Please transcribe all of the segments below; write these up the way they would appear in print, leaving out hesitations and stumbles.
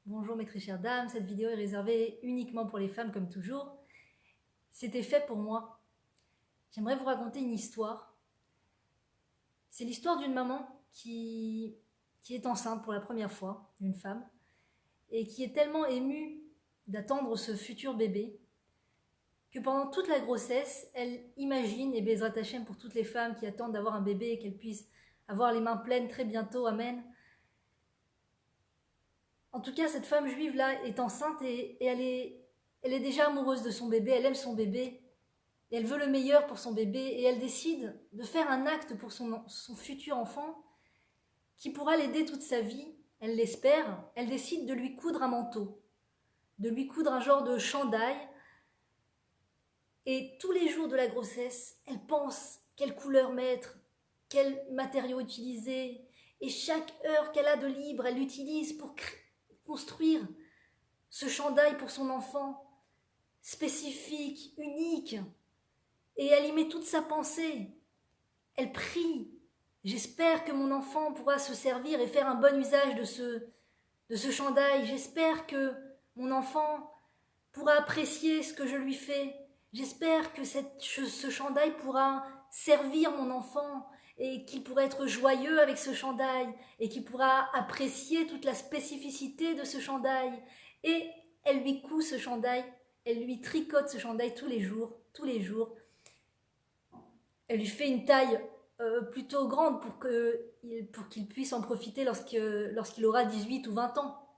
Bonjour mes très chères dames, cette vidéo est réservée uniquement pour les femmes comme toujours. C'était fait pour moi. J'aimerais vous raconter une histoire. C'est l'histoire d'une maman qui est enceinte pour la première fois, d'une femme, et qui est tellement émue d'attendre ce futur bébé que pendant toute la grossesse, elle imagine, et Bezrat Hachem pour toutes les femmes qui attendent d'avoir un bébé et qu'elles puissent avoir les mains pleines très bientôt, amen. En tout cas, cette femme juive là est enceinte et elle est déjà amoureuse de son bébé, elle aime son bébé, et elle veut le meilleur pour son bébé, et elle décide de faire un acte pour son futur enfant qui pourra l'aider toute sa vie, elle l'espère. Elle décide de lui coudre un manteau, de lui coudre un genre de chandail, et tous les jours de la grossesse, elle pense quelle couleur mettre, quel matériau utiliser, et chaque heure qu'elle a de libre, elle l'utilise pour construire ce chandail pour son enfant, spécifique, unique, et elle y met toute sa pensée. Elle prie. J'espère que mon enfant pourra se servir et faire un bon usage de ce chandail. J'espère que mon enfant pourra apprécier ce que je lui fais. J'espère que ce chandail pourra servir mon enfant et qu'il pourra être joyeux avec ce chandail et qu'il pourra apprécier toute la spécificité de ce chandail. Et elle lui coud ce chandail, elle lui tricote ce chandail tous les jours, tous les jours. Elle lui fait une taille plutôt grande pour qu'il puisse en profiter lorsqu'il aura 18 ou 20 ans.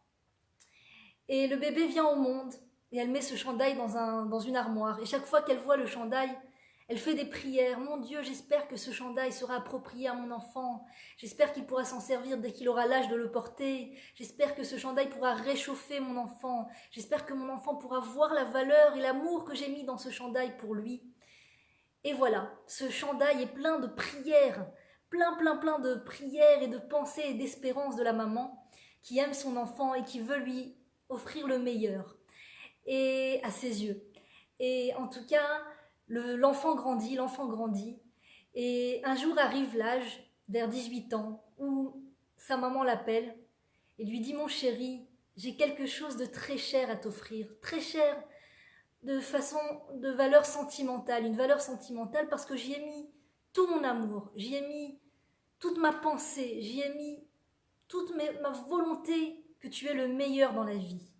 Et le bébé vient au monde et elle met ce chandail dans une armoire. Et chaque fois qu'elle voit le chandail, elle fait des prières. Mon Dieu, j'espère que ce chandail sera approprié à mon enfant. J'espère qu'il pourra s'en servir dès qu'il aura l'âge de le porter. J'espère que ce chandail pourra réchauffer mon enfant. J'espère que mon enfant pourra voir la valeur et l'amour que j'ai mis dans ce chandail pour lui. Et voilà, ce chandail est plein de prières, plein de prières et de pensées et d'espérances de la maman qui aime son enfant et qui veut lui offrir le meilleur et à ses yeux. Et en tout cas, l'enfant grandit, et un jour arrive l'âge, vers 18 ans, où sa maman l'appelle et lui dit: mon chéri, j'ai quelque chose de très cher à t'offrir, très cher, de valeur sentimentale, une valeur sentimentale parce que j'y ai mis tout mon amour, j'y ai mis toute ma pensée, j'y ai mis ma volonté que tu es le meilleur dans la vie.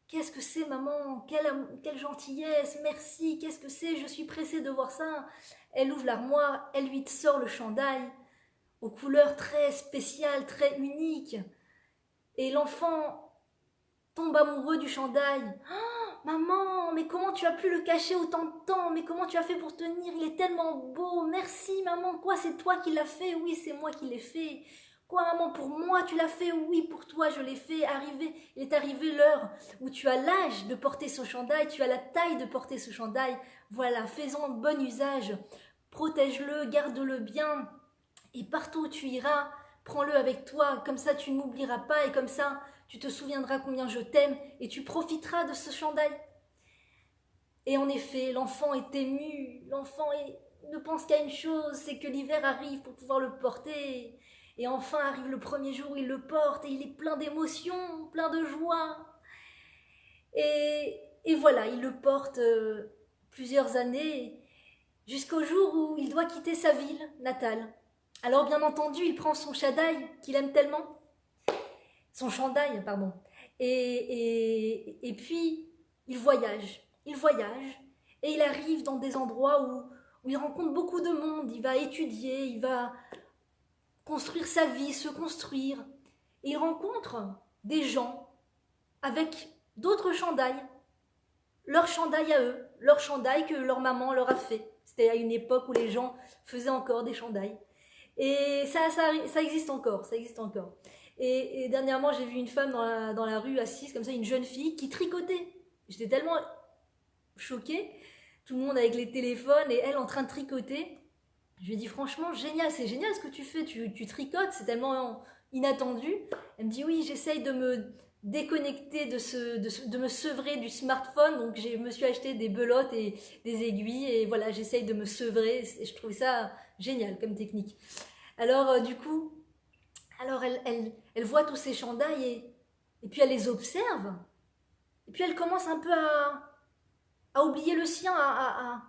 Qu'est-ce que c'est, maman? Quelle gentillesse, merci, qu'est-ce que c'est? Je suis pressée de voir ça. Elle ouvre l'armoire, elle lui sort le chandail, aux couleurs très spéciales, très uniques. Et l'enfant tombe amoureux du chandail. Oh, maman, mais comment tu as pu le cacher autant de temps? Mais comment tu as fait pour tenir? Il est tellement beau. Merci, maman. Quoi, c'est toi qui l'as fait? Oui, c'est moi qui l'ai fait. Quoi, maman, pour moi tu l'as fait? Oui, pour toi je l'ai fait. Il est arrivé l'heure où tu as l'âge de porter ce chandail, tu as la taille de porter ce chandail. Voilà, fais-en bon usage. Protège-le, garde-le bien. Et partout où tu iras, prends-le avec toi. Comme ça, tu ne m'oublieras pas. Et comme ça, tu te souviendras combien je t'aime. Et tu profiteras de ce chandail. Et en effet, l'enfant est ému. Ne pense qu'à une chose, c'est que l'hiver arrive pour pouvoir le porter. Et enfin arrive le premier jour où il le porte et il est plein d'émotions, plein de joie. Et voilà, il le porte plusieurs années jusqu'au jour où il doit quitter sa ville natale. Alors bien entendu, il prend son chandail qu'il aime tellement, son chandail, pardon, et puis il voyage, et il arrive dans des endroits où il rencontre beaucoup de monde, il va étudier, il va construire sa vie, se construire, et il rencontre des gens avec d'autres chandails, leur chandail à eux, leur chandail que leur maman leur a fait. C'était à une époque où les gens faisaient encore des chandails. Et ça existe encore, ça existe encore. Et dernièrement, j'ai vu une femme dans la rue assise, comme ça, une jeune fille qui tricotait. J'étais tellement choquée, tout le monde avec les téléphones et elle en train de tricoter. Je lui ai dit franchement, génial, c'est génial ce que tu fais, tu tricotes, c'est tellement inattendu. Elle me dit oui, j'essaye de me déconnecter de me sevrer du smartphone, donc je me suis acheté des belotes et des aiguilles et voilà, j'essaye de me sevrer, et je trouve ça génial comme technique. Alors du coup, elle voit tous ces chandails Et puis elle les observe. Et puis elle commence un peu à oublier le sien, à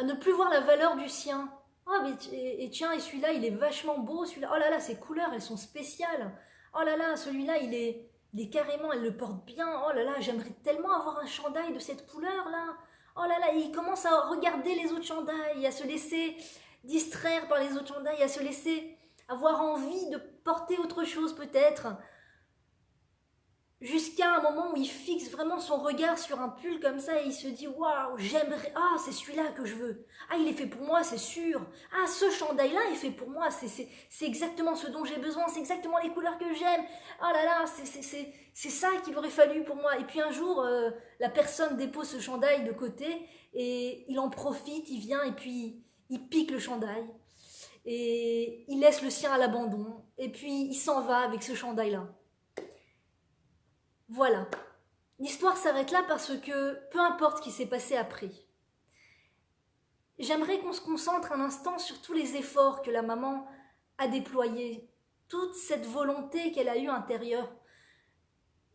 ne plus voir la valeur du sien. Ah, mais et tiens, et celui-là, il est vachement beau, celui-là. Oh là là, ses couleurs, elles sont spéciales. Oh là là, celui-là, il est carrément, elle le porte bien. Oh là là, j'aimerais tellement avoir un chandail de cette couleur-là. Oh là là, et il commence à regarder les autres chandails, à se laisser distraire par les autres chandails, à se laisser avoir envie de porter autre chose peut-être. Jusqu'à un moment où il fixe vraiment son regard sur un pull comme ça et il se dit waouh, j'aimerais, ah, c'est celui-là que je veux. Ah, il est fait pour moi, c'est sûr. Ah, ce chandail-là est fait pour moi, c'est exactement ce dont j'ai besoin, c'est exactement les couleurs que j'aime. Ah là là, c'est ça qu'il aurait fallu pour moi. Et puis un jour, la personne dépose ce chandail de côté et il en profite, il vient et puis il pique le chandail et il laisse le sien à l'abandon et puis il s'en va avec ce chandail-là. Voilà. L'histoire s'arrête là parce que peu importe ce qui s'est passé après. J'aimerais qu'on se concentre un instant sur tous les efforts que la maman a déployés, toute cette volonté qu'elle a eue intérieure,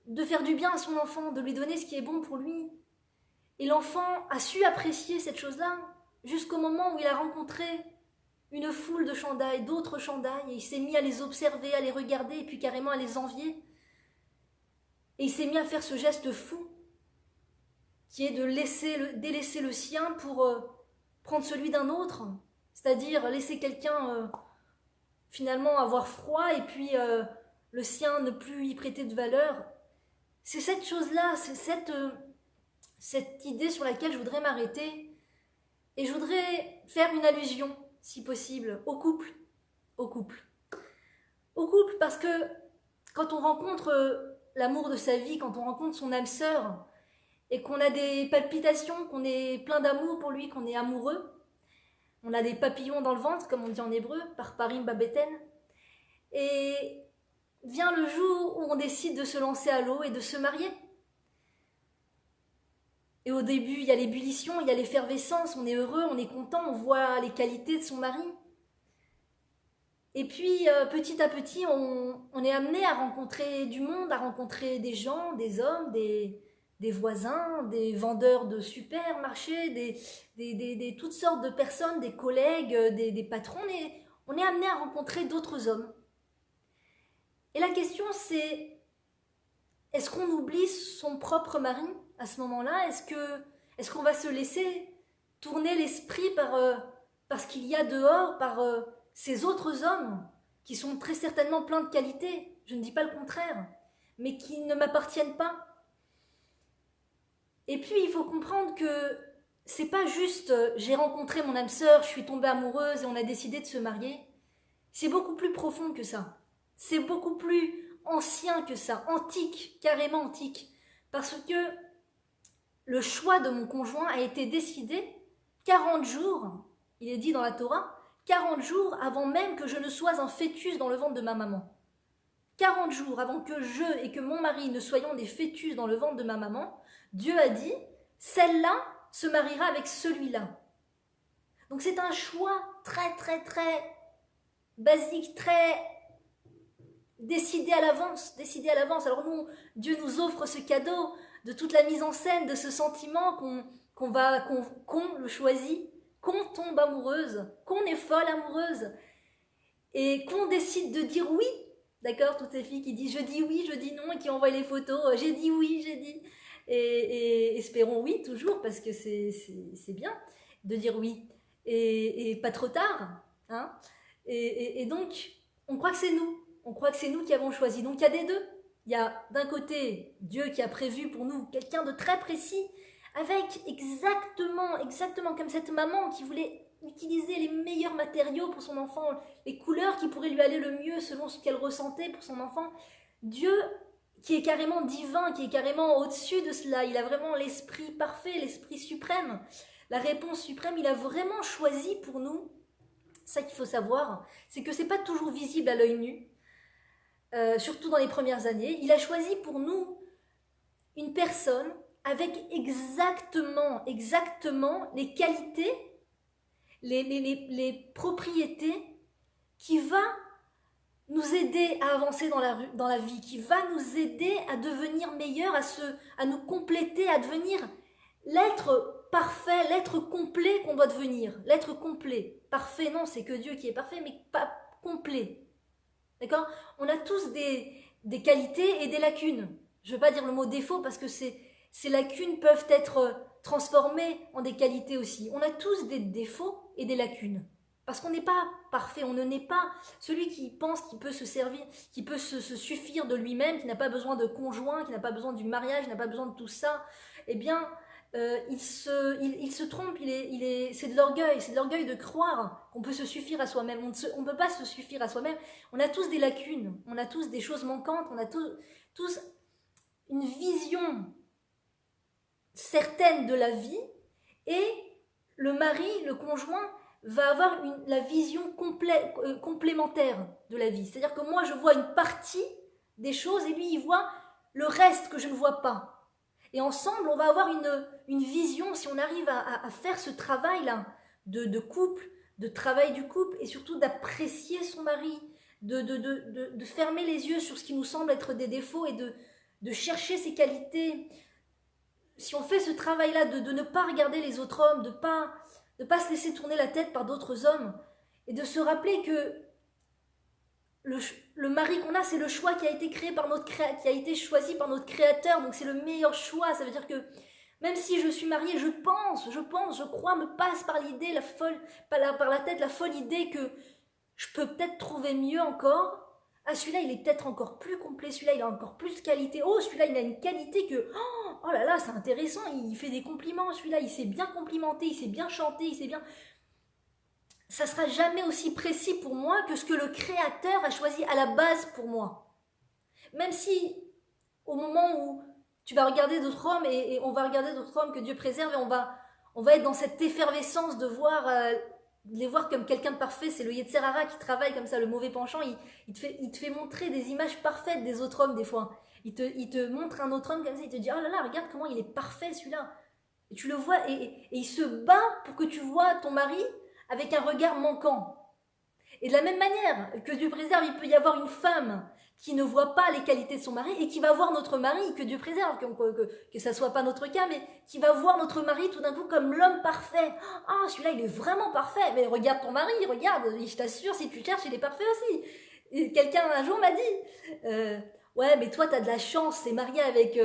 de faire du bien à son enfant, de lui donner ce qui est bon pour lui. Et l'enfant a su apprécier cette chose-là jusqu'au moment où il a rencontré une foule de chandails, d'autres chandails, et il s'est mis à les observer, à les regarder et puis carrément à les envier. Et il s'est mis à faire ce geste fou, qui est de délaisser le sien pour prendre celui d'un autre, c'est-à-dire laisser quelqu'un finalement avoir froid et puis le sien ne plus y prêter de valeur. C'est cette chose-là, c'est cette idée sur laquelle je voudrais m'arrêter et je voudrais faire une allusion, si possible, au couple. Au couple. Au couple parce que quand on rencontre l'amour de sa vie, quand on rencontre son âme sœur et qu'on a des palpitations, qu'on est plein d'amour pour lui, qu'on est amoureux, on a des papillons dans le ventre, comme on dit en hébreu, par parim babeten, et vient le jour où on décide de se lancer à l'eau et de se marier. Et au début, il y a l'ébullition, il y a l'effervescence, on est heureux, on est content, on voit les qualités de son mari. Et puis, petit à petit, on est amené à rencontrer du monde, à rencontrer des gens, des hommes, des voisins, des vendeurs de supermarchés, toutes sortes de personnes, des collègues, des patrons. On est amené à rencontrer d'autres hommes. Et la question, c'est, est-ce qu'on oublie son propre mari à ce moment-là? Est-ce qu'on va se laisser tourner l'esprit par ce qu'il y a dehors, par ces autres hommes qui sont très certainement pleins de qualités, je ne dis pas le contraire, mais qui ne m'appartiennent pas? Et puis il faut comprendre que c'est pas juste j'ai rencontré mon âme sœur, je suis tombée amoureuse et on a décidé de se marier. C'est beaucoup plus profond que ça. C'est beaucoup plus ancien que ça, antique, carrément antique. Parce que le choix de mon conjoint a été décidé 40 jours, il est dit dans la Torah, 40 jours avant même que je ne sois un fœtus dans le ventre de ma maman. 40 jours avant que je et que mon mari ne soyons des fœtus dans le ventre de ma maman, Dieu a dit, celle-là se mariera avec celui-là. Donc c'est un choix très très très basique, très décidé à l'avance, décidé à l'avance. Alors nous, Dieu nous offre ce cadeau de toute la mise en scène de ce sentiment qu'on le choisit, qu'on tombe amoureuse, qu'on est folle amoureuse et qu'on décide de dire oui. D'accord, toutes ces filles qui disent je dis oui, je dis non et qui envoient les photos, j'ai dit oui, j'ai dit. Et espérons oui toujours parce que c'est bien de dire oui et pas trop tard. Hein, et donc, on croit que c'est nous. On croit que c'est nous qui avons choisi. Donc il y a des deux. Il y a d'un côté Dieu qui a prévu pour nous quelqu'un de très précis, avec exactement comme cette maman qui voulait utiliser les meilleurs matériaux pour son enfant, les couleurs qui pourraient lui aller le mieux selon ce qu'elle ressentait pour son enfant. Dieu qui est carrément divin, qui est carrément au-dessus de cela, il a vraiment l'esprit parfait, l'esprit suprême, la réponse suprême, il a vraiment choisi pour nous. Ça qu'il faut savoir, c'est que c'est pas toujours visible à l'œil nu. Surtout dans les premières années, il a choisi pour nous une personne avec exactement les qualités, les propriétés qui va nous aider à avancer dans la vie, qui va nous aider à devenir meilleurs, à nous compléter, à devenir l'être parfait, l'être complet qu'on doit devenir, l'être complet. Parfait, non, c'est que Dieu qui est parfait, mais pas complet. D'accord? On a tous des qualités et des lacunes. Je ne veux pas dire le mot défaut parce que ces lacunes peuvent être transformées en des qualités aussi. On a tous des défauts et des lacunes. Parce qu'on n'est pas parfait, on ne naît pas celui qui pense qu'il peut se servir, qui peut se suffire de lui-même, qui n'a pas besoin de conjoint, qui n'a pas besoin du mariage, qui n'a pas besoin de tout ça. Eh bien, il se trompe, c'est de l'orgueil de croire qu'on peut se suffire à soi-même. On ne peut pas se suffire à soi-même. On a tous des lacunes, on a tous des choses manquantes, on a tous une vision certaine de la vie, et le mari, le conjoint, va avoir la vision complémentaire de la vie. C'est-à-dire que moi, je vois une partie des choses et lui, il voit le reste que je ne vois pas. Et ensemble, on va avoir une vision, si on arrive à faire ce travail-là de couple, de travail du couple, et surtout d'apprécier son mari, de fermer les yeux sur ce qui nous semble être des défauts et de chercher ses qualités. Si on fait ce travail-là de ne pas regarder les autres hommes, de pas se laisser tourner la tête par d'autres hommes, et de se rappeler que le mari qu'on a, c'est le choix qui a été créé qui a été choisi par notre créateur, donc c'est le meilleur choix. Ça veut dire que même si je suis mariée, je crois, me passe par l'idée, par la tête, la folle idée que je peux peut-être trouver mieux encore. Ah, celui-là, il est peut-être encore plus complet, celui-là, il a encore plus de qualité. Oh, celui-là, il a une qualité que... Oh là là, c'est intéressant, il fait des compliments, celui-là, il s'est bien complimenté, il s'est bien chanté, il s'est bien... Ça sera jamais aussi précis pour moi que ce que le Créateur a choisi à la base pour moi. Même si, au moment où tu vas regarder d'autres hommes, et on va regarder d'autres hommes que Dieu préserve, et on va être dans cette effervescence de les voir comme quelqu'un de parfait. C'est le Yetzer Hara qui travaille comme ça, le mauvais penchant. Il te fait montrer des images parfaites des autres hommes des fois. Il te montre un autre homme comme ça, il te dit « Oh là là, regarde comment il est parfait celui-là ». Et tu le vois, et il se bat pour que tu vois ton mari avec un regard manquant. Et de la même manière que Dieu préserve, il peut y avoir une femme qui ne voit pas les qualités de son mari et qui va voir notre mari, que Dieu préserve, que ça ne soit pas notre cas, mais qui va voir notre mari tout d'un coup comme l'homme parfait. Ah, celui-là, il est vraiment parfait. Mais regarde ton mari, regarde, je t'assure, si tu cherches, il est parfait aussi. Et quelqu'un un jour m'a dit, ouais, mais toi, tu as de la chance, c'est marié avec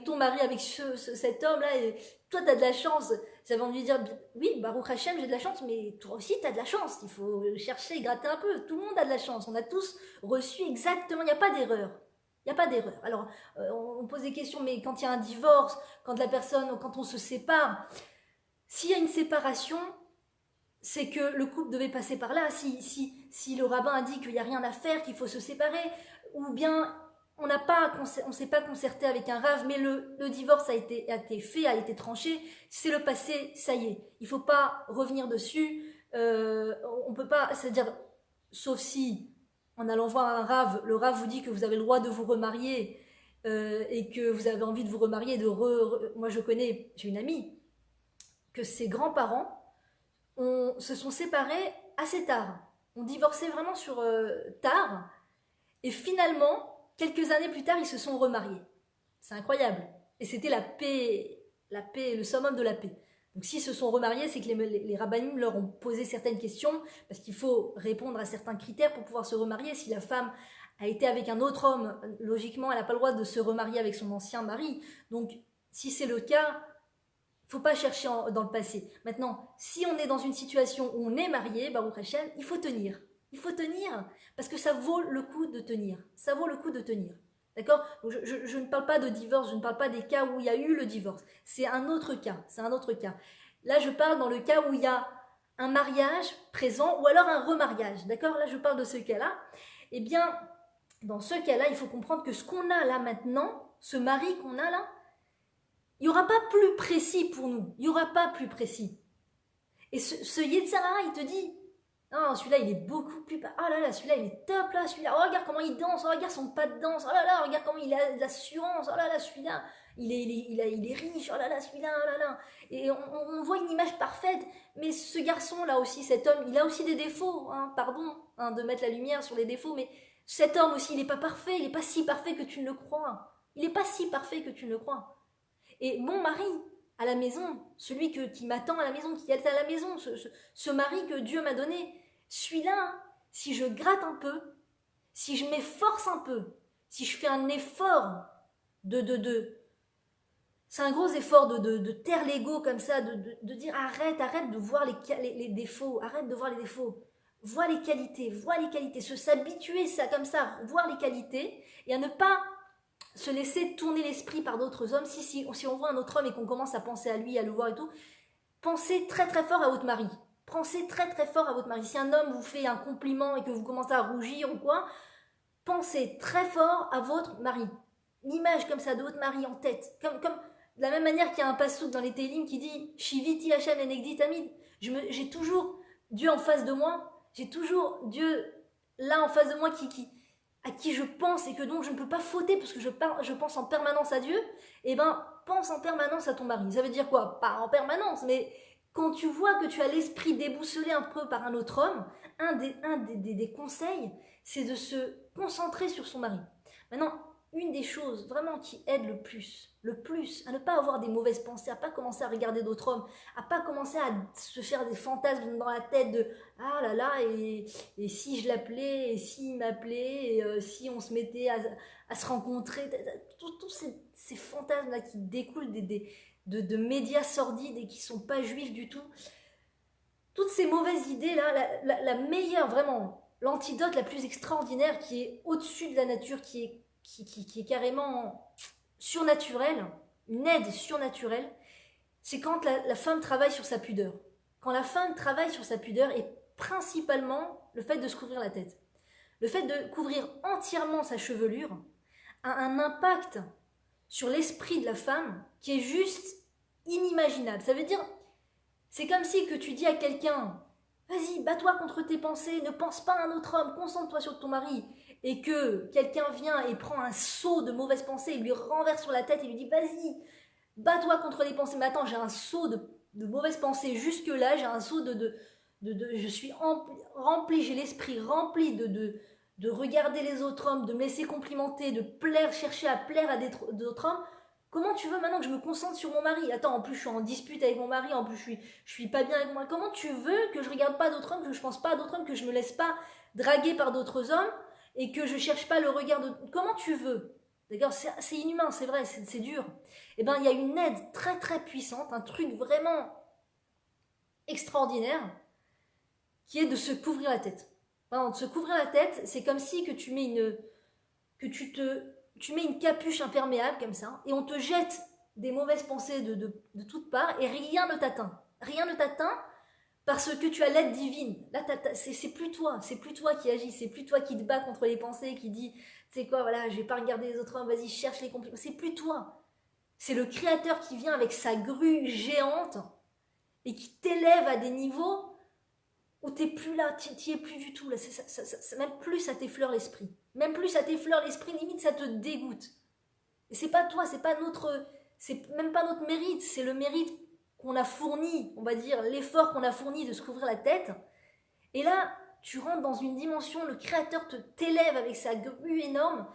ton mari, avec cet homme-là, et toi, tu as de la chance. J'avais envie de dire, oui, Baruch Hashem, j'ai de la chance, mais toi aussi, tu as de la chance. Il faut chercher, gratter un peu. Tout le monde a de la chance. On a tous reçu exactement, il n'y a pas d'erreur. Il n'y a pas d'erreur. Alors, on pose des questions, mais quand il y a un divorce, quand on se sépare, s'il y a une séparation, c'est que le couple devait passer par là. Si le rabbin a dit qu'il n'y a rien à faire, qu'il faut se séparer, ou bien on ne s'est pas concerté avec un rave, mais le divorce a été fait, a été tranché, c'est le passé, ça y est. Il ne faut pas revenir dessus. On peut pas, c'est-à-dire, sauf si, en allant voir un rave, le rave vous dit que vous avez le droit de vous remarier et que vous avez envie de vous remarier. Moi, j'ai une amie, que ses grands-parents se sont séparés assez tard. On divorçait vraiment sur tard. Et finalement, quelques années plus tard, ils se sont remariés. C'est incroyable. Et c'était la paix, le summum de la paix. Donc s'ils se sont remariés, c'est que les rabbinim leur ont posé certaines questions, parce qu'il faut répondre à certains critères pour pouvoir se remarier. Si la femme a été avec un autre homme, logiquement, elle n'a pas le droit de se remarier avec son ancien mari. Donc si c'est le cas, il ne faut pas chercher dans le passé. Maintenant, si on est dans une situation où on est marié, Baruch Hashem, il faut tenir. Il faut tenir, parce que ça vaut le coup de tenir. Ça vaut le coup de tenir. D'accord ? Je ne parle pas de divorce, je ne parle pas des cas où il y a eu le divorce. C'est un autre cas. Là, je parle dans le cas où il y a un mariage présent ou alors un remariage. D'accord ? Là, je parle de ce cas-là. Eh bien, dans ce cas-là, il faut comprendre que ce qu'on a là maintenant, ce mari qu'on a là, il n'y aura pas plus précis pour nous. Il n'y aura pas plus précis. Et ce Yetzer Hara, il te dit, non, celui-là, il est beaucoup plus... Ah là là, celui-là, il est top, là, celui-là. Oh, regarde comment il danse, oh, regarde son pas de danse. Oh là là, regarde comment il a de l'assurance. Oh là là, celui-là, il est riche. Oh là là, celui-là, oh là là. Et on voit une image parfaite. Mais ce garçon-là aussi, cet homme, il a aussi des défauts. Hein, pardon de mettre la lumière sur les défauts, mais Cet homme aussi, il n'est pas parfait, il n'est pas si parfait que tu ne le crois. Il n'est pas si parfait que tu ne le crois. Et mon mari, à la maison, celui qui m'attend à la maison, qui est à la maison, ce mari que Dieu m'a donné, celui-là, si je gratte un peu, si je m'efforce un peu, si je fais un effort c'est un gros effort de taire l'ego comme ça, de dire arrête de voir les défauts, arrête de voir les défauts, vois les qualités, s'habituer ça comme ça, voir les qualités et à ne pas se laisser tourner l'esprit par d'autres hommes. Si on voit un autre homme et qu'on commence à penser à lui, à le voir et tout, pensez très très fort à votre mari. Pensez très très fort à votre mari. Si un homme vous fait un compliment et que vous commencez à rougir ou quoi, pensez très fort à votre mari. L'image comme ça de votre mari en tête. Comme de la même manière qu'il y a un passouk dans les Télim qui dit Shiviti Hashem enegdi tamid. J'ai toujours Dieu en face de moi. J'ai toujours Dieu là en face de moi à qui je pense et que donc je ne peux pas fauter parce que je pense en permanence à Dieu. Eh ben, pense en permanence à ton mari. Ça veut dire quoi? Pas en permanence, mais quand tu vois que tu as l'esprit déboussolé un peu par un autre homme, un des conseils, c'est de se concentrer sur son mari. Maintenant, une des choses vraiment qui aide le plus, à ne pas avoir des mauvaises pensées, à pas commencer à regarder d'autres hommes, à pas commencer à se faire des fantasmes dans la tête de ah là là, et si je l'appelais, et s'il m'appelait, et si on se mettait à se rencontrer, tous ces fantasmes-là qui découlent de médias sordides et qui sont pas juifs du tout. Toutes ces mauvaises idées-là, la meilleure, vraiment, l'antidote la plus extraordinaire qui est au-dessus de la nature, qui est carrément surnaturelle, une aide surnaturelle, c'est quand la femme travaille sur sa pudeur. Quand la femme travaille sur sa pudeur et principalement le fait de se couvrir la tête. Le fait de couvrir entièrement sa chevelure a un impact sur l'esprit de la femme qui est juste inimaginable. Ça veut dire, c'est comme si que tu dis à quelqu'un vas-y, bats-toi contre tes pensées, ne pense pas à un autre homme, concentre-toi sur ton mari. Et que quelqu'un vient et prend un seau de mauvaises pensées et lui renverse sur la tête et lui dit vas-y, bats-toi contre les pensées. Mais attends, j'ai un seau de mauvaises pensées jusque-là, j'ai un seau je suis rempli, j'ai l'esprit rempli de regarder les autres hommes, de me laisser complimenter, de chercher à plaire à d'autres hommes. Comment tu veux maintenant que je me concentre sur mon mari? Attends, en plus je suis en dispute avec mon mari, en plus je suis pas bien avec moi. Comment tu veux que je regarde pas d'autres hommes, que je pense pas à d'autres hommes, que je me laisse pas draguer par d'autres hommes et que je cherche pas le regard de... Comment tu veux? D'accord, c'est inhumain, c'est vrai, c'est dur. Eh bien, il y a une aide très très puissante, un truc vraiment extraordinaire, qui est de se couvrir la tête. Enfin, de se couvrir la tête, c'est comme si que tu mets une capuche imperméable comme ça, et on te jette des mauvaises pensées de toutes parts, et rien ne t'atteint. Rien ne t'atteint parce que tu as l'aide divine. Là, c'est plus toi qui agis, c'est plus toi qui te bats contre les pensées, qui dit, tu sais quoi, voilà, je vais pas regarder les autres hommes, vas-y, cherche les compliments. C'est plus toi. C'est le Créateur qui vient avec sa grue géante et qui t'élève à des niveaux où t'es plus là, t'y es plus du tout. Là, même plus ça t'effleure l'esprit. Même plus ça t'effleure l'esprit, limite ça te dégoûte. Et c'est pas toi, c'est même pas notre mérite, c'est le mérite qu'on a fourni, on va dire, l'effort qu'on a fourni de se couvrir la tête. Et là, tu rentres dans une dimension, le Créateur t'élève avec sa grue énorme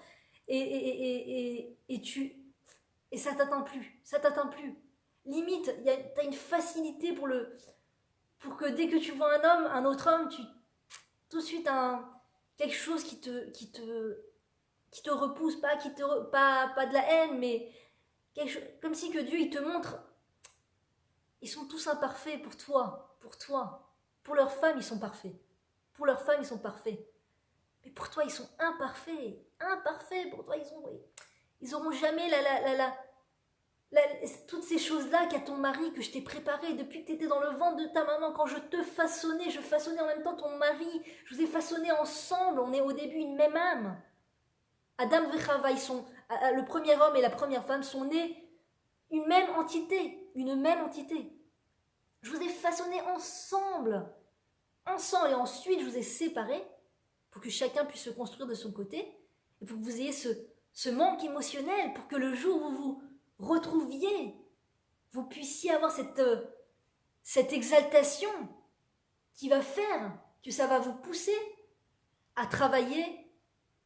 et ça t'atteint plus. Limite, t'as une facilité pour que dès que tu vois un autre homme, tout de suite quelque chose qui te repousse, pas de la haine, mais comme si que Dieu il te montre, ils sont tous imparfaits pour toi. Pour leurs femmes, ils sont parfaits. Mais pour toi, ils sont imparfaits. Pour toi, ils auront jamais toutes ces choses-là qu'a ton mari, que je t'ai préparé depuis que tu étais dans le ventre de ta maman. Quand je te façonnais, je façonnais en même temps ton mari. Je vous ai façonné ensemble. On est au début une même âme. Adam et Chava, le premier homme et la première femme sont nés une même entité. Je vous ai façonné ensemble. Et ensuite, je vous ai séparés pour que chacun puisse se construire de son côté et pour que vous ayez ce manque émotionnel, pour que le jour où vous vous retrouviez, vous puissiez avoir cette exaltation qui va faire que ça va vous pousser à travailler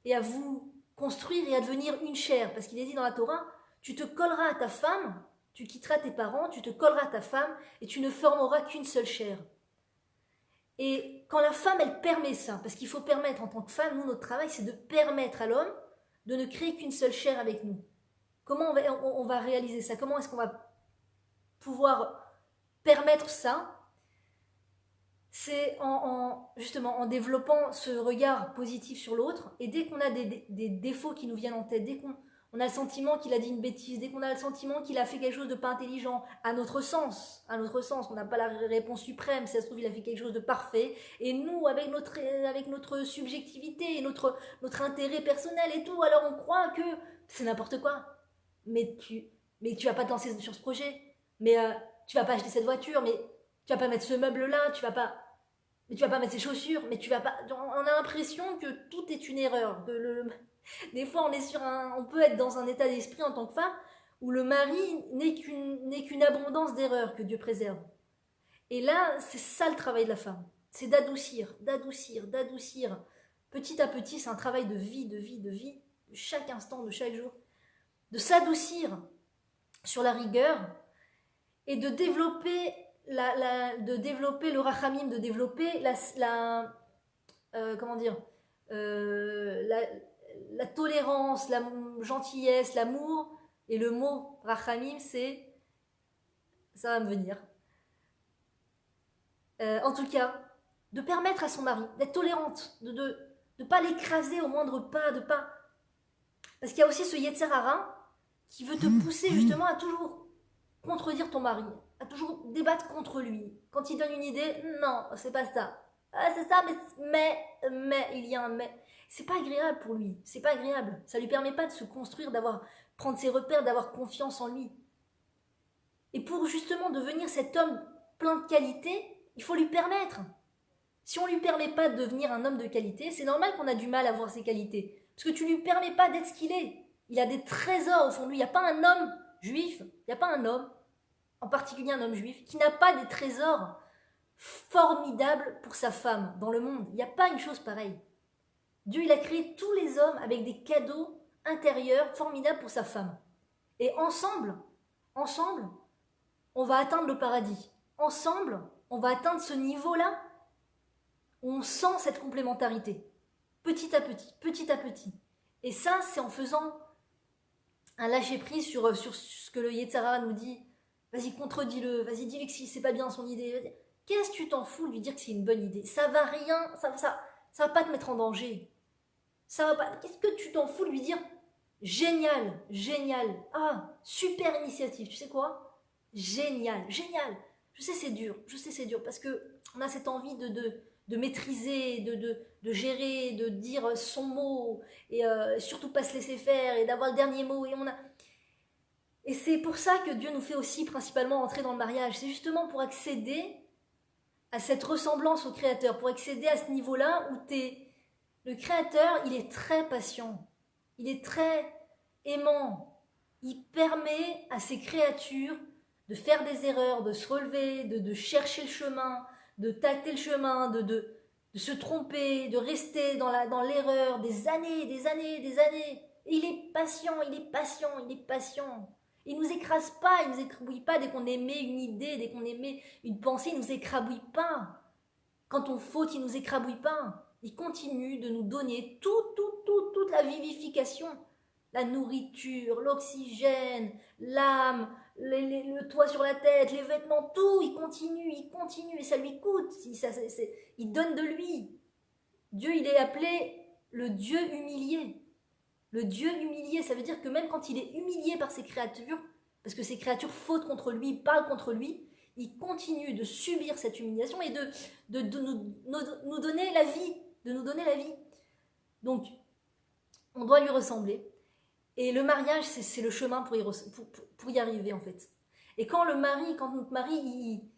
et à vous construire et à devenir une chair. Parce qu'il est dit dans la Torah, tu te colleras à ta femme, tu quitteras tes parents, tu te colleras à ta femme et tu ne formeras qu'une seule chair. Et quand la femme, elle permet ça, parce qu'il faut permettre en tant que femme, nous, notre travail, c'est de permettre à l'homme de ne créer qu'une seule chair avec nous. Comment on va réaliser ça? Comment est-ce qu'on va pouvoir permettre ça? C'est justement en développant ce regard positif sur l'autre. Et dès qu'on a des défauts qui nous viennent en tête, dès qu'on a le sentiment qu'il a dit une bêtise, dès qu'on a le sentiment qu'il a fait quelque chose de pas intelligent, à notre sens, on n'a pas la réponse suprême, si ça se trouve il a fait quelque chose de parfait, et nous, avec notre subjectivité, notre intérêt personnel et tout, alors on croit que c'est n'importe quoi. Mais tu vas pas te lancer sur ce projet, mais tu vas pas acheter cette voiture, mais tu vas pas mettre ce meuble-là, tu vas pas mettre ces chaussures, mais tu vas pas. On a l'impression que tout est une erreur. Des fois, on peut être dans un état d'esprit en tant que femme où le mari n'est qu'une abondance d'erreurs que Dieu préserve. Et là, c'est ça le travail de la femme. C'est d'adoucir. Petit à petit, c'est un travail de vie, de chaque instant, de chaque jour. De s'adoucir sur la rigueur et de développer le rachamim, de développer la tolérance, la gentillesse, l'amour. Et le mot rachamim, ça va me venir. En tout cas, de permettre à son mari d'être tolérante, de ne pas l'écraser au moindre pas, parce qu'il y a aussi ce Yetzer Hara qui veut te pousser justement à toujours contredire ton mari, à toujours débattre contre lui. Quand il donne une idée, non, c'est pas ça. Ah, c'est ça, mais, il y a un mais. C'est pas agréable pour lui, c'est pas agréable. Ça lui permet pas de se construire, prendre ses repères, d'avoir confiance en lui. Et pour justement devenir cet homme plein de qualités, il faut lui permettre. Si on lui permet pas de devenir un homme de qualité, c'est normal qu'on a du mal à voir ses qualités. Parce que tu lui permets pas d'être ce qu'il est. Il a des trésors au fond de lui. Il n'y a pas un homme juif, il n'y a pas un homme, en particulier un homme juif, qui n'a pas des trésors formidables pour sa femme dans le monde. Il n'y a pas une chose pareille. Dieu, il a créé tous les hommes avec des cadeaux intérieurs formidables pour sa femme. Et ensemble, on va atteindre le paradis. Ensemble, on va atteindre ce niveau-là où on sent cette complémentarité. Petit à petit. Et ça, c'est en faisant un lâcher-prise sur ce que le Yetzer Hara nous dit. Vas-y, contredis-le, vas-y, dis-lui que si c'est pas bien son idée. Qu'est-ce que tu t'en fous de lui dire que c'est une bonne idée? Ça va rien, ça va pas te mettre en danger. Ça va pas. Qu'est-ce que tu t'en fous de lui dire? Génial. Ah, super initiative. Tu sais quoi? Génial. Je sais c'est dur parce que on a cette envie de maîtriser, de gérer, de dire son mot et surtout pas se laisser faire et d'avoir le dernier mot. Et c'est pour ça que Dieu nous fait aussi principalement entrer dans le mariage. C'est justement pour accéder à cette ressemblance au Créateur, pour accéder à ce niveau-là où le Créateur, il est très patient, il est très aimant. Il permet à ses créatures de faire des erreurs, de se relever, de chercher le chemin, de tâter le chemin, de se tromper, de rester dans l'erreur des années. Et il est patient. Il nous écrase pas, il nous écrabouille pas dès qu'on émet une idée, dès qu'on émet une pensée, il nous écrabouille pas. Quand on faute, il nous écrabouille pas. Il continue de nous donner toute la vivification, la nourriture, l'oxygène, l'âme, le toit sur la tête, les vêtements, tout, il continue, et ça lui coûte, il donne de lui. Dieu, il est appelé le Dieu humilié. Le Dieu humilié, ça veut dire que même quand il est humilié par ses créatures, parce que ses créatures fautent contre lui, parlent contre lui, il continue de subir cette humiliation et de nous donner la vie, Donc, on doit lui ressembler. Et le mariage, c'est le chemin pour y arriver, en fait. Et quand notre mari,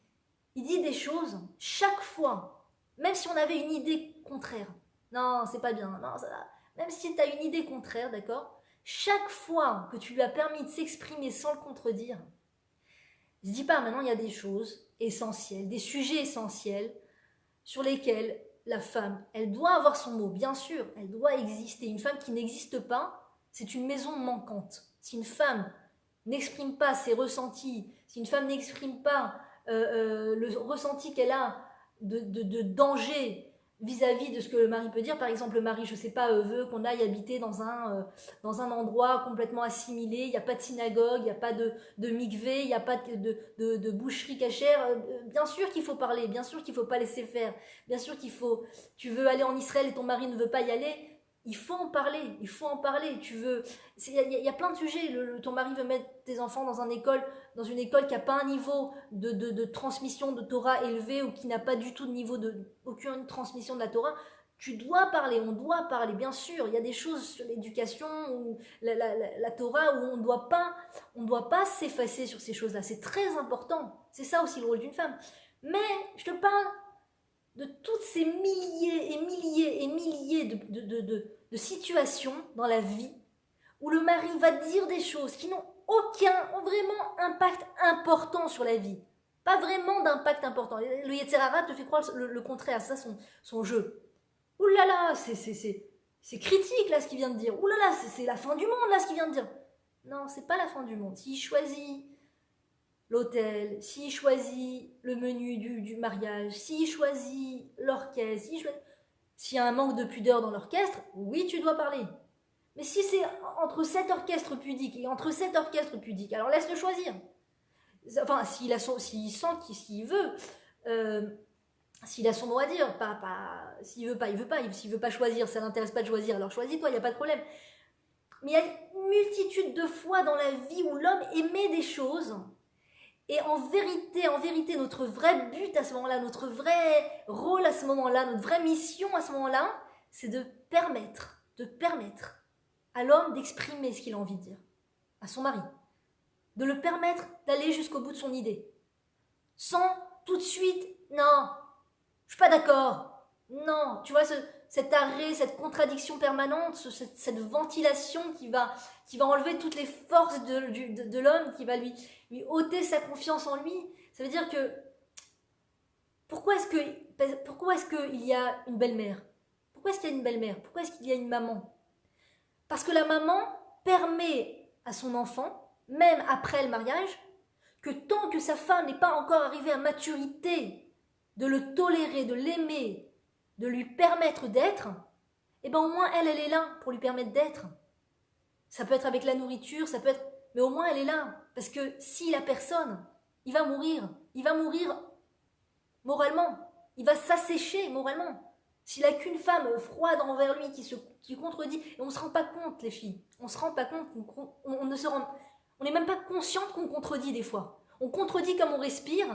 il dit des choses, chaque fois, même si on avait une idée contraire, non, c'est pas bien, non, ça va. Même si tu as une idée contraire, d'accord? Chaque fois que tu lui as permis de s'exprimer sans le contredire, je dis pas maintenant, il y a des choses essentielles, des sujets essentiels sur lesquels la femme, elle doit avoir son mot, bien sûr, elle doit exister. Une femme qui n'existe pas, c'est une maison manquante. Si une femme n'exprime pas ses ressentis, si une femme n'exprime pas le ressenti qu'elle a de danger vis-à-vis de ce que le mari peut dire, par exemple le mari, je ne sais pas, veut qu'on aille habiter dans un endroit complètement assimilé, il n'y a pas de synagogue, il n'y a pas de mikvé, il n'y a pas de boucherie cachère, bien sûr qu'il faut parler, bien sûr qu'il ne faut pas laisser faire, bien sûr qu'il faut, tu veux aller en Israël et ton mari ne veut pas y aller, il faut en parler, il faut en parler. Il y a plein de sujets. Ton mari veut mettre tes enfants dans une école qui n'a pas un niveau de transmission de Torah élevé ou qui n'a pas du tout de niveau aucune transmission de la Torah. Tu dois parler, on doit parler, bien sûr. Il y a des choses sur l'éducation ou la Torah où on ne doit pas s'effacer sur ces choses-là. C'est très important. C'est ça aussi le rôle d'une femme. Mais je te parle de toutes ces milliers et milliers et milliers de situations dans la vie où le mari va dire des choses qui n'ont aucun vraiment impact important sur la vie. Pas vraiment d'impact important. Le Yetzer Hara te fait croire le contraire, c'est ça son jeu. Ouh là là, c'est critique là ce qu'il vient de dire. Ouh là là, c'est la fin du monde là ce qu'il vient de dire. Non, c'est pas la fin du monde. S'il choisit l'hôtel, s'il choisit le menu du mariage, s'il choisit l'orchestre, s'il y a un manque de pudeur dans l'orchestre, oui, tu dois parler. Mais si c'est entre cet orchestre pudique et entre cet orchestre pudique, alors laisse-le choisir. Enfin, s'il sent s'il veut, s'il a son mot à dire, s'il veut pas, il veut pas. S'il veut pas choisir, ça l'intéresse pas de choisir, alors choisis-toi, il n'y a pas de problème. Mais il y a une multitude de fois dans la vie où l'homme aimait des choses. Et en vérité, notre vrai but à ce moment-là, notre vrai rôle à ce moment-là, notre vraie mission à ce moment-là, c'est de permettre à l'homme d'exprimer ce qu'il a envie de dire, à son mari, de le permettre d'aller jusqu'au bout de son idée, sans tout de suite, non, je suis pas d'accord, non, tu vois, cet arrêt, cette contradiction permanente, cette ventilation qui va enlever toutes les forces de l'homme, qui va lui ôter sa confiance en lui. Ça veut dire que pourquoi est-ce qu'il y a une belle-mère? Pourquoi est-ce qu'il y a une belle-mère? Pourquoi est-ce qu'il y a une maman? Parce que la maman permet à son enfant, même après le mariage, que tant que sa femme n'est pas encore arrivée à maturité, de le tolérer, de l'aimer, de lui permettre d'être, et bien au moins elle est là pour lui permettre d'être. Ça peut être avec la nourriture, ça peut être... Mais au moins elle est là. Parce que s'il a personne, il va mourir. Il va mourir moralement. Il va s'assécher moralement. S'il n'a qu'une femme froide envers lui qui contredit, et on ne se rend pas compte, les filles, on se rend pas compte, on n'est même pas consciente qu'on contredit des fois. On contredit comme on respire,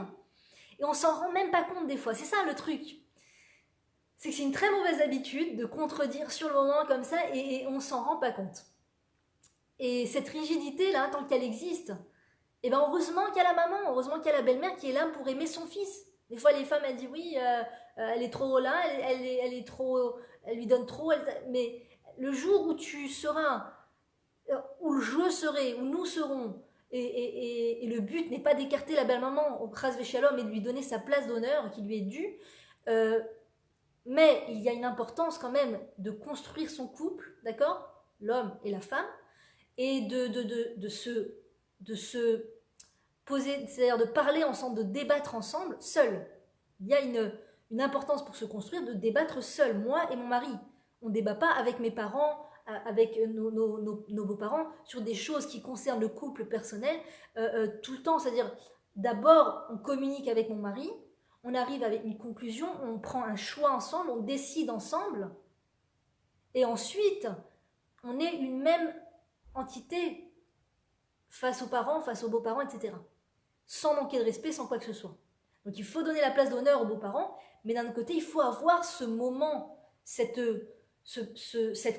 et on s'en rend même pas compte des fois. C'est ça le truc. C'est que c'est une très mauvaise habitude de contredire sur le moment comme ça, et on s'en rend pas compte. Et cette rigidité-là, tant qu'elle existe, et ben heureusement qu'il y a la maman, heureusement qu'il y a la belle-mère qui est là pour aimer son fils. Des fois, les femmes, elles disent oui, elle est trop là, elle est trop, elle lui donne trop. Mais le jour où tu seras, où je serai, où nous serons, et le but n'est pas d'écarter la belle-maman au Kras Veshalom et de lui donner sa place d'honneur qui lui est due, mais il y a une importance quand même de construire son couple, d'accord, l'homme et la femme, et de se poser, c'est-à-dire de parler ensemble, de débattre ensemble, seul. Il y a une importance pour se construire de débattre seul, moi et mon mari. On ne débat pas avec mes parents, avec nos beaux-parents, sur des choses qui concernent le couple personnel tout le temps. C'est-à-dire, d'abord, on communique avec mon mari, on arrive avec une conclusion, on prend un choix ensemble, on décide ensemble, et ensuite, on est une même entité face aux parents, face aux beaux-parents, etc. Sans manquer de respect, sans quoi que ce soit. Donc il faut donner la place d'honneur aux beaux-parents, mais d'un autre côté, il faut avoir ce moment, cette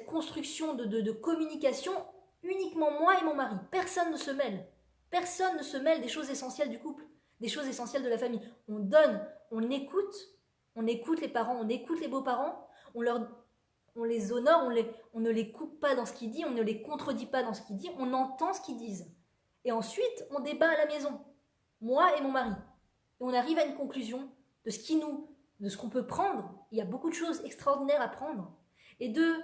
construction de communication, uniquement moi et mon mari. Personne ne se mêle. Personne ne se mêle des choses essentielles du couple, des choses essentielles de la famille. On donne, on écoute les parents, on écoute les beaux-parents, on les honore, on ne les coupe pas dans ce qu'ils disent, on ne les contredit pas dans ce qu'ils disent, on entend ce qu'ils disent. Et ensuite, on débat à la maison, moi et mon mari. Et on arrive à une conclusion de ce qui nous de ce qu'on peut prendre. Il y a beaucoup de choses extraordinaires à prendre. Et de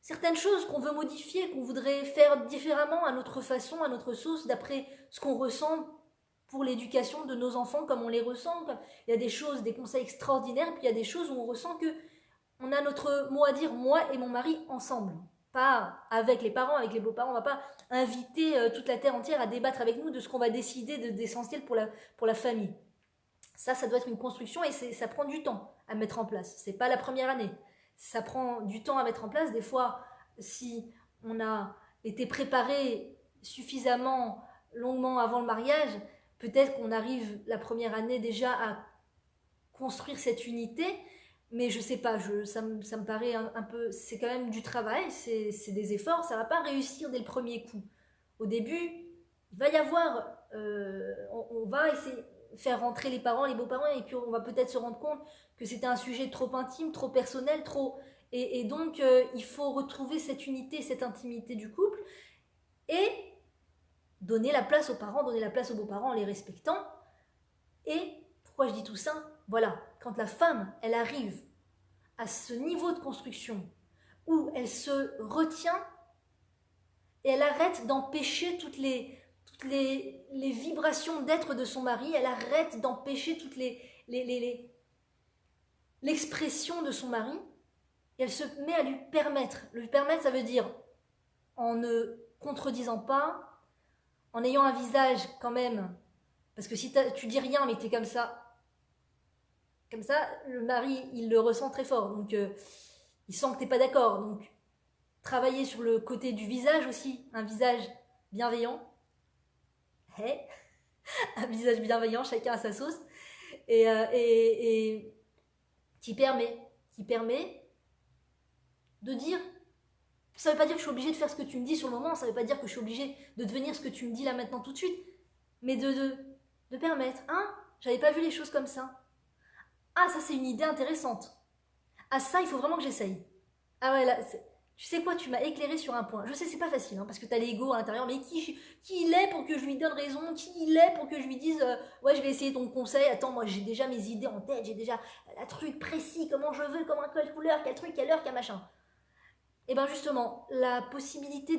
certaines choses qu'on veut modifier, qu'on voudrait faire différemment, à notre façon, à notre sauce, d'après ce qu'on ressent pour l'éducation de nos enfants, comme on les ressent. Il y a des choses, des conseils extraordinaires, puis il y a des choses où on ressent que on a notre mot à dire, moi et mon mari, ensemble. Pas avec les parents, avec les beaux-parents. On ne va pas inviter toute la terre entière à débattre avec nous de ce qu'on va décider d'essentiel pour la famille. Ça doit être une construction et ça prend du temps à mettre en place. Ce n'est pas la première année. Ça prend du temps à mettre en place. Des fois, si on a été préparé suffisamment longuement avant le mariage, peut-être qu'on arrive la première année déjà à construire cette unité, mais je sais pas, ça me paraît un peu, c'est quand même du travail, c'est des efforts, ça va pas réussir dès le premier coup. Au début, il va y avoir, on va essayer de faire rentrer les parents, les beaux-parents, et puis on va peut-être se rendre compte que c'était un sujet trop intime, trop personnel, et donc il faut retrouver cette unité, cette intimité du couple, et donner la place aux parents, donner la place aux beaux-parents en les respectant. Et pourquoi je dis tout ça? Voilà, quand la femme, elle arrive à ce niveau de construction où elle se retient et elle arrête d'empêcher toutes les vibrations d'être de son mari, elle arrête d'empêcher toutes l'expression de son mari, et elle se met à lui permettre. Lui permettre, ça veut dire en ne contredisant pas, en ayant un visage quand même, parce que si tu dis rien mais tu es comme ça, le mari il le ressent très fort, donc il sent que tu n'es pas d'accord, donc travailler sur le côté du visage aussi, un visage bienveillant, un visage bienveillant, chacun à sa sauce, et qui permet de dire, ça veut pas dire que je suis obligée de faire ce que tu me dis sur le moment, ça veut pas dire que je suis obligée de devenir ce que tu me dis là maintenant tout de suite, mais de permettre, j'avais pas vu les choses comme ça. Ça c'est une idée intéressante. Ça il faut vraiment que j'essaye. Ouais là, tu sais quoi, tu m'as éclairé sur un point. Je sais c'est pas facile, parce que t'as l'ego à l'intérieur, mais qui il est pour que je lui donne raison, qui il est pour que je lui dise ouais je vais essayer ton conseil, attends moi j'ai déjà mes idées en tête, j'ai déjà un truc précis, comment je veux, comment quelle couleur, quel truc, quelle heure, quel machin. Et bien justement, la possibilité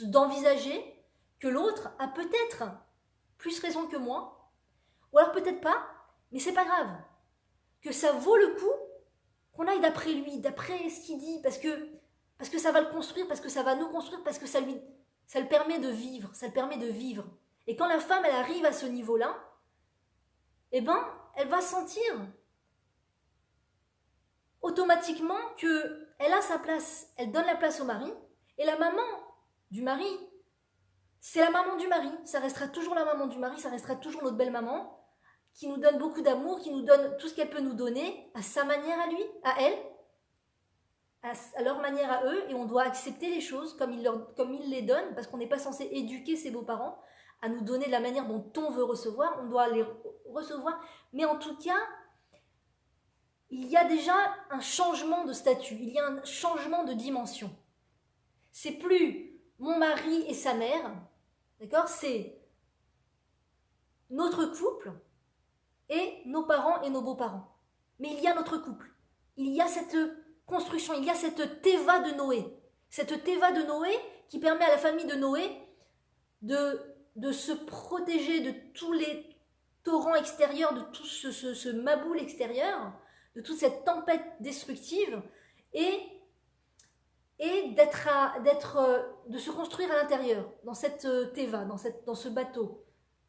d'envisager que l'autre a peut-être plus raison que moi, ou alors peut-être pas, mais c'est pas grave, que ça vaut le coup qu'on aille d'après lui, d'après ce qu'il dit, parce que ça va le construire, parce que ça va nous construire, parce que ça le permet de vivre, ça le permet de vivre. Et quand la femme, elle arrive à ce niveau-là, eh ben, elle va sentir automatiquement qu'elle a sa place, elle donne la place au mari, et la maman du mari, c'est la maman du mari, ça restera toujours la maman du mari, ça restera toujours notre belle maman, qui nous donne beaucoup d'amour, qui nous donne tout ce qu'elle peut nous donner, à sa manière à lui, à elle, à leur manière à eux, et on doit accepter les choses comme ils les donnent, parce qu'on n'est pas censé éduquer ses beaux-parents à nous donner de la manière dont on veut recevoir, on doit les recevoir, mais en tout cas, il y a déjà un changement de statut, il y a un changement de dimension. C'est plus mon mari et sa mère, d'accord? C'est notre couple et nos parents et nos beaux-parents. Mais il y a notre couple. Il y a cette construction, il y a cette Teva de Noé. Cette Teva de Noé qui permet à la famille de Noé de se protéger de tous les torrents extérieurs, de tout ce maboule extérieur, de toute cette tempête destructive, et de se construire à l'intérieur, dans cette Teva, dans ce bateau.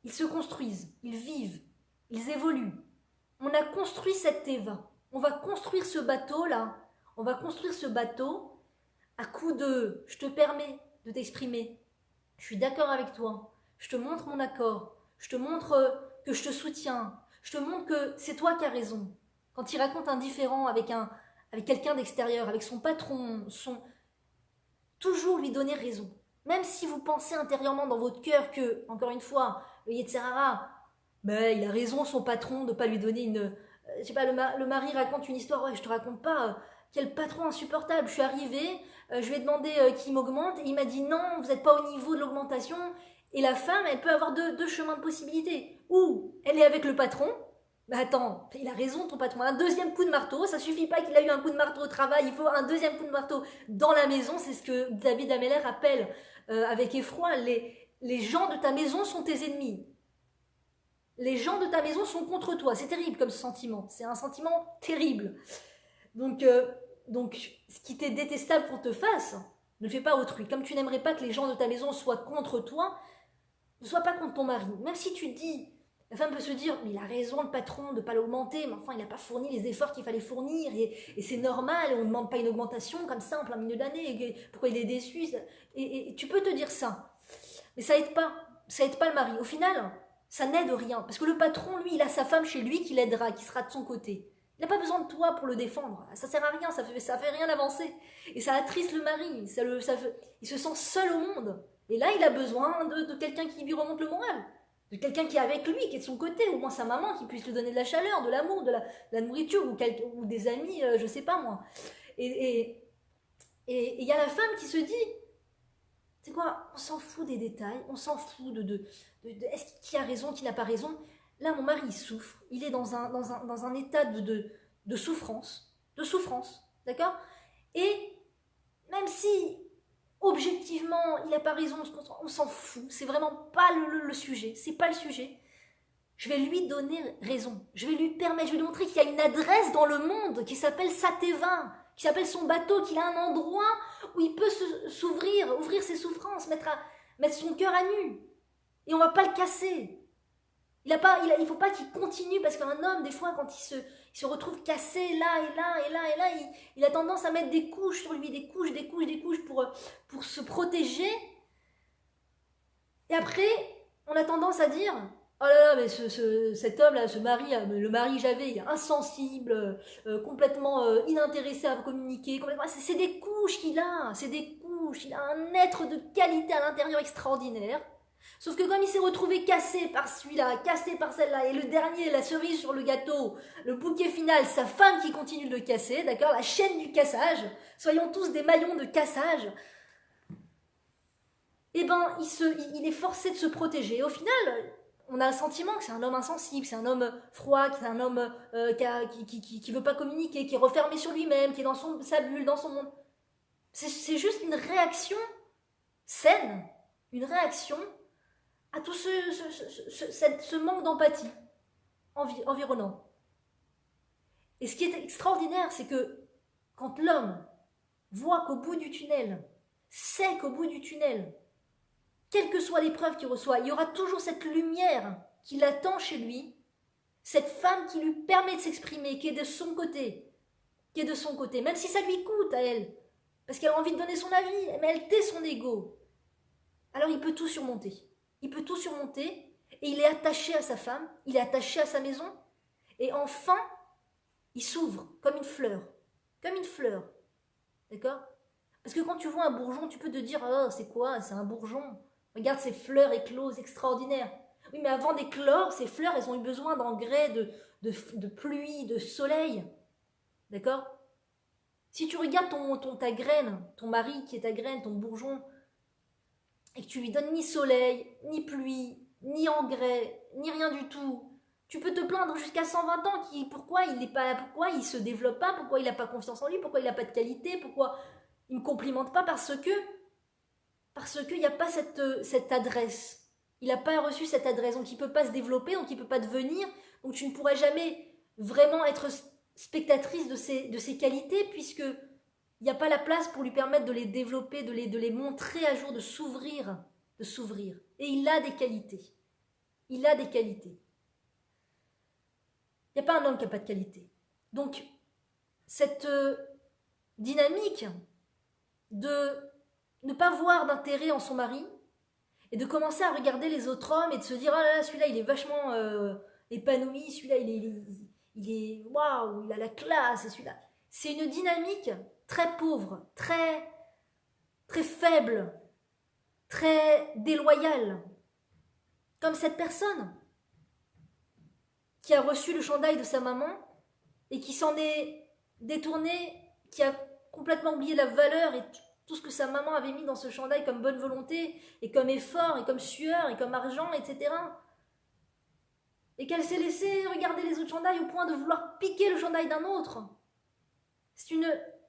Ils se construisent, ils vivent, ils évoluent. On a construit cette Teva. On va construire ce bateau-là. On va construire ce bateau à coup de « je te permets de t'exprimer, je suis d'accord avec toi, je te montre mon accord, je te montre que je te soutiens, je te montre que c'est toi qui as raison ». Quand il raconte un différend avec quelqu'un d'extérieur, avec son patron, toujours lui donner raison. Même si vous pensez intérieurement dans votre cœur que, encore une fois, le Yetzirara, il a raison, son patron, de ne pas lui donner une... je sais pas, le mari raconte une histoire, ouais, je te raconte pas, quel patron insupportable, je suis arrivée, je lui ai demandé qui m'augmente, et il m'a dit non, vous n'êtes pas au niveau de l'augmentation, et la femme, elle peut avoir deux chemins de possibilité, ou elle est avec le patron, Mais attends, il a raison ton patron. Un deuxième coup de marteau, ça suffit pas qu'il a eu un coup de marteau au travail, il faut un deuxième coup de marteau dans la maison. C'est ce que David Ameller appelle avec effroi les gens de ta maison sont tes ennemis. Les gens de ta maison sont contre toi. C'est terrible comme sentiment. C'est un sentiment terrible. Donc, ce qui t'est détestable qu'on te fasse, ne le fais pas autrui. Comme tu n'aimerais pas que les gens de ta maison soient contre toi, ne sois pas contre ton mari. Même si tu dis, la femme peut se dire, mais il a raison le patron de ne pas l'augmenter, mais enfin il n'a pas fourni les efforts qu'il fallait fournir, et c'est normal, on ne demande pas une augmentation comme ça en plein milieu d'année, pourquoi il est déçu, et tu peux te dire ça. Mais ça aide pas le mari. Au final, ça n'aide rien, parce que le patron, lui, il a sa femme chez lui qui l'aidera, qui sera de son côté. Il n'a pas besoin de toi pour le défendre. Ça sert à rien, ça fait rien avancer. Et ça attriste le mari. Il se sent seul au monde. Et là, il a besoin de quelqu'un qui lui remonte le moral. De quelqu'un qui est avec lui, qui est de son côté. Au moins sa maman qui puisse lui donner de la chaleur, de l'amour, de la nourriture, ou des amis, je sais pas moi. Et il y a la femme qui se dit, c'est quoi, on s'en fout des détails, on s'en fout de est-ce qui a raison, qui n'a pas raison. Là, mon mari, il souffre. Il est dans un état de souffrance. D'accord. Et même si, objectivement, il n'a pas raison, on s'en fout. C'est vraiment pas le sujet. C'est pas le sujet. Je vais lui donner raison. Je vais lui montrer qu'il y a une adresse dans le monde qui s'appelle Satévin, qui s'appelle son bateau, qu'il a un endroit où il peut s'ouvrir, ouvrir ses souffrances, mettre son cœur à nu. Et on va pas le casser. Il faut pas qu'il continue, parce qu'un homme, des fois, quand il se retrouve cassé là et là et là et là, il a tendance à mettre des couches sur lui, des couches pour se protéger. Et après, on a tendance à dire, oh là là, mais cet homme-là, ce mari, le mari que j'avais, il est insensible, complètement inintéressé à communiquer. C'est des couches qu'il a, il a un être de qualité à l'intérieur extraordinaire. Sauf que comme il s'est retrouvé cassé par celui-là, cassé par celle-là, et le dernier, la cerise sur le gâteau, le bouquet final, sa femme qui continue de le casser, d'accord, la chaîne du cassage, soyons tous des maillons de cassage, eh ben, il est forcé de se protéger. Et au final, on a le sentiment que c'est un homme insensible, c'est un homme froid, c'est un homme qui veut pas communiquer, qui est refermé sur lui-même, qui est dans sa bulle, dans son monde. C'est juste une réaction saine, une réaction à tout ce manque d'empathie environnant. Et ce qui est extraordinaire, c'est que quand l'homme voit qu'au bout du tunnel, sait qu'au bout du tunnel, quelle que soit l'épreuve qu'il reçoit, il y aura toujours cette lumière qui l'attend chez lui, cette femme qui lui permet de s'exprimer, qui est de son côté, même si ça lui coûte à elle, parce qu'elle a envie de donner son avis, mais elle tait son ego. Alors il peut tout surmonter. Il peut tout surmonter, et il est attaché à sa femme, il est attaché à sa maison, et enfin, il s'ouvre comme une fleur. D'accord? Parce que quand tu vois un bourgeon, tu peux te dire, oh, c'est quoi? C'est un bourgeon. Regarde ces fleurs écloses, extraordinaires. Oui, mais avant d'éclore, ces fleurs, elles ont eu besoin d'engrais, de pluie, de soleil. D'accord? Si tu regardes ta graine, ton mari qui est ta graine, ton bourgeon, et que tu lui donnes ni soleil, ni pluie, ni engrais, ni rien du tout, tu peux te plaindre jusqu'à 120 ans pourquoi il se développe pas, pourquoi il n'a pas confiance en lui, pourquoi il n'a pas de qualité, pourquoi il ne me complimente pas, parce qu'il n'y a pas cette adresse. Il n'a pas reçu cette adresse, donc il ne peut pas se développer, donc il ne peut pas devenir, donc tu ne pourras jamais vraiment être spectatrice de ses qualités, puisque il n'y a pas la place pour lui permettre de les développer, de les montrer à jour, de s'ouvrir. Et il a des qualités. Il n'y a pas un homme qui n'a pas de qualité. Donc, cette dynamique de ne pas voir d'intérêt en son mari et de commencer à regarder les autres hommes et de se dire, ah là là, celui-là, il est vachement épanoui, celui-là, il est waouh, il a la classe, et celui-là. C'est une dynamique très pauvre, très, très faible, très déloyale. Comme cette personne qui a reçu le chandail de sa maman et qui s'en est détourné, qui a complètement oublié la valeur et tout ce que sa maman avait mis dans ce chandail comme bonne volonté et comme effort et comme sueur et comme argent, etc. et qu'elle s'est laissée regarder les autres chandails au point de vouloir piquer le chandail d'un autre. C'est une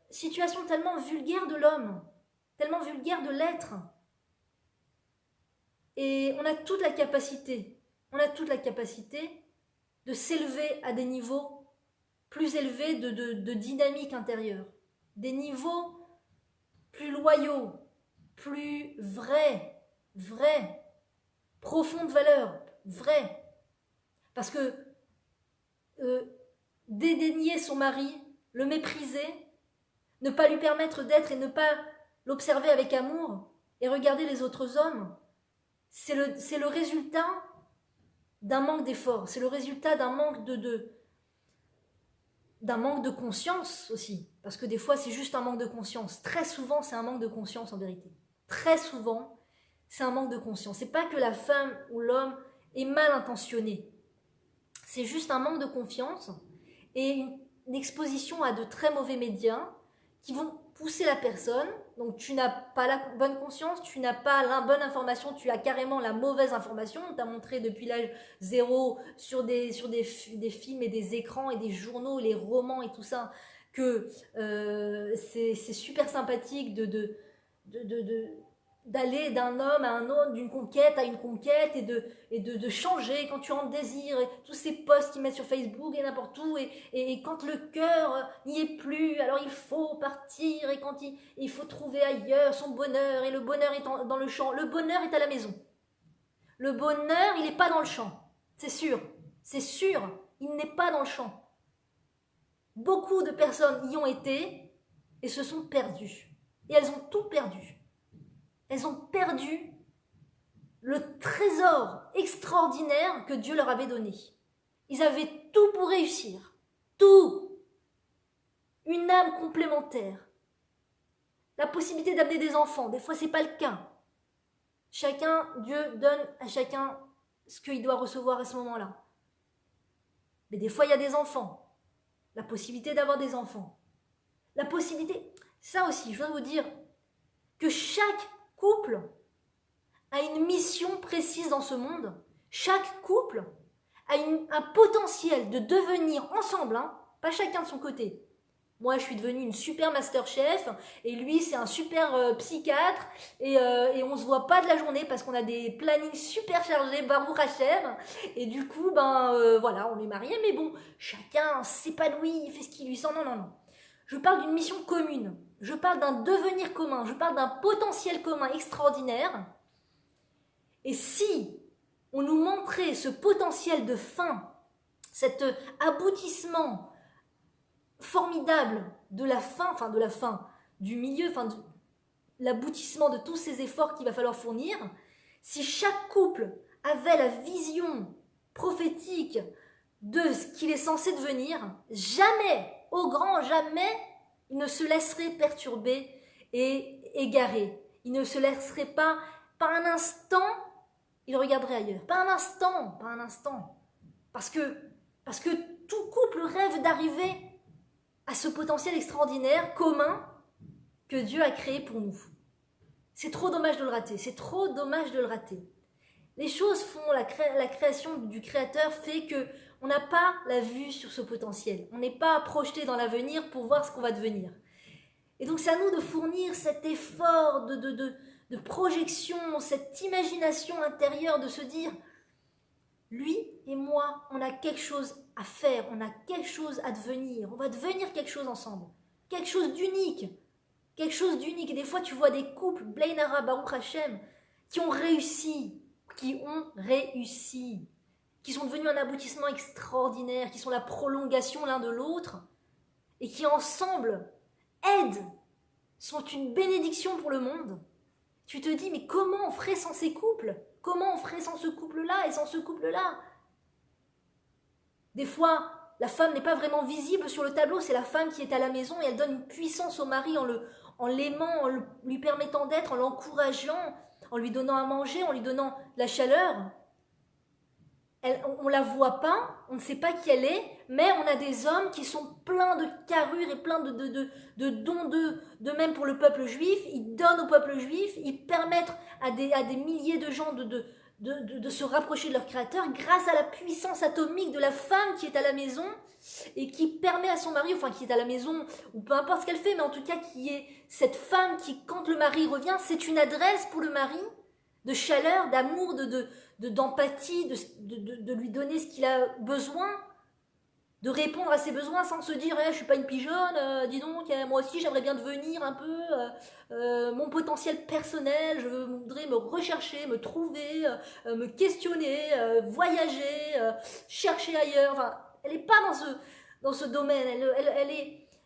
situation tellement vulgaire de l'homme, tellement vulgaire de l'être. Et on a toute la capacité de s'élever à des niveaux plus élevés de dynamique intérieure, des niveaux plus loyaux, plus vrais, profonde valeur, vraie. Parce que dédaigner son mari, le mépriser, ne pas lui permettre d'être et ne pas l'observer avec amour et regarder les autres hommes, c'est le résultat d'un manque d'effort, c'est le résultat d'un manque d'un manque de conscience aussi. Parce que des fois, c'est juste un manque de conscience. Très souvent, c'est un manque de conscience en vérité. Très souvent, c'est un manque de conscience. C'est pas que la femme ou l'homme est mal intentionné. C'est juste un manque de confiance et une exposition à de très mauvais médias qui vont pousser la personne. Donc tu n'as pas la bonne conscience, tu n'as pas la bonne information, tu as carrément la mauvaise information. On t'a montré depuis l'âge 0 sur des films et des écrans et des journaux, les romans et tout ça, que c'est super sympathique d'aller d'un homme à un autre, d'une conquête à une conquête et de changer quand tu en désires, et tous ces posts qu'ils mettent sur Facebook et n'importe où, et quand le cœur n'y est plus, alors il faut partir, et quand il faut trouver ailleurs son bonheur, et le bonheur est dans le champ. Le bonheur est à la maison. Le bonheur, il n'est pas dans le champ. C'est sûr, il n'est pas dans le champ. Beaucoup de personnes y ont été et se sont perdues. Et elles ont tout perdu. Elles ont perdu le trésor extraordinaire que Dieu leur avait donné. Ils avaient tout pour réussir. Tout. Une âme complémentaire. La possibilité d'amener des enfants. Des fois, ce n'est pas le cas. Dieu donne à chacun ce qu'il doit recevoir à ce moment-là. Mais des fois, il y a des enfants. La possibilité d'avoir des enfants. La possibilité... Ça aussi, je dois vous dire que chaque couple a une mission précise dans ce monde. Chaque couple a un potentiel de devenir ensemble, pas chacun de son côté. Moi, je suis devenue une super master chef et lui, c'est un super psychiatre et on se voit pas de la journée parce qu'on a des plannings super chargés, Baruch Hashem. Et du coup, voilà, on est mariés, mais bon, chacun s'épanouit, il fait ce qui lui semble. Non. Je parle d'une mission commune. Je parle d'un devenir commun, je parle d'un potentiel commun extraordinaire. Et si on nous montrait ce potentiel de fin, cet aboutissement formidable de la fin, du milieu, de l'aboutissement de tous ces efforts qu'il va falloir fournir, si chaque couple avait la vision prophétique de ce qu'il est censé devenir, jamais, au grand jamais, il ne se laisserait perturber et égarer. Il ne se laisserait pas un instant, il regarderait ailleurs. Pas un instant. Parce que tout couple rêve d'arriver à ce potentiel extraordinaire, commun, que Dieu a créé pour nous. C'est trop dommage de le rater. Les choses font, la création du Créateur fait que on n'a pas la vue sur ce potentiel. On n'est pas projeté dans l'avenir pour voir ce qu'on va devenir. Et donc c'est à nous de fournir cet effort de projection, cette imagination intérieure de se dire, lui et moi, on a quelque chose à faire, on a quelque chose à devenir, on va devenir quelque chose ensemble, quelque chose d'unique. Et des fois tu vois des couples, Blainara, Baruch Hashem, qui ont réussi, qui sont devenus un aboutissement extraordinaire, qui sont la prolongation l'un de l'autre, et qui ensemble aident, sont une bénédiction pour le monde. Tu te dis, mais comment on ferait sans ces couples? Comment on ferait sans ce couple-là et sans ce couple-là? Des fois, la femme n'est pas vraiment visible sur le tableau, c'est la femme qui est à la maison et elle donne une puissance au mari en l'aimant, en lui permettant d'être, en l'encourageant, en lui donnant à manger, en lui donnant la chaleur. on ne la voit pas, on ne sait pas qui elle est, mais on a des hommes qui sont pleins de carrure et pleins de dons de même pour le peuple juif. Ils donnent au peuple juif, ils permettent à des milliers de gens de se rapprocher de leur créateur grâce à la puissance atomique de la femme qui est à la maison et qui permet à son mari, enfin qui est à la maison, ou peu importe ce qu'elle fait, mais en tout cas qui est cette femme qui, quand le mari revient, c'est une adresse pour le mari de chaleur, d'amour, d'empathie, de lui donner ce qu'il a besoin, de répondre à ses besoins sans se dire je suis pas une pigeonne, dis donc, moi aussi j'aimerais bien devenir un peu mon potentiel personnel, je voudrais me rechercher, me trouver, me questionner, voyager, chercher ailleurs. Enfin, elle n'est pas dans ce domaine,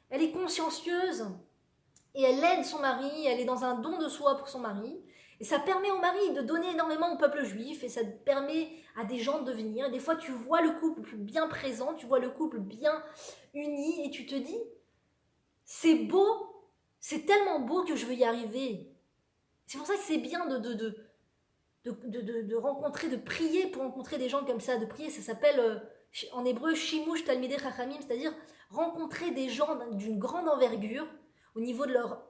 elle est consciencieuse et elle aide son mari, elle est dans un don de soi pour son mari. Et ça permet au mari de donner énormément au peuple juif et ça permet à des gens de venir. Et des fois, tu vois le couple bien présent, tu vois le couple bien uni et tu te dis, c'est beau, c'est tellement beau que je veux y arriver. C'est pour ça que c'est bien de rencontrer, de prier pour rencontrer des gens comme ça. De prier, ça s'appelle en hébreu Shimush Talmidei Chachamim, c'est-à-dire rencontrer des gens d'une grande envergure au niveau de leur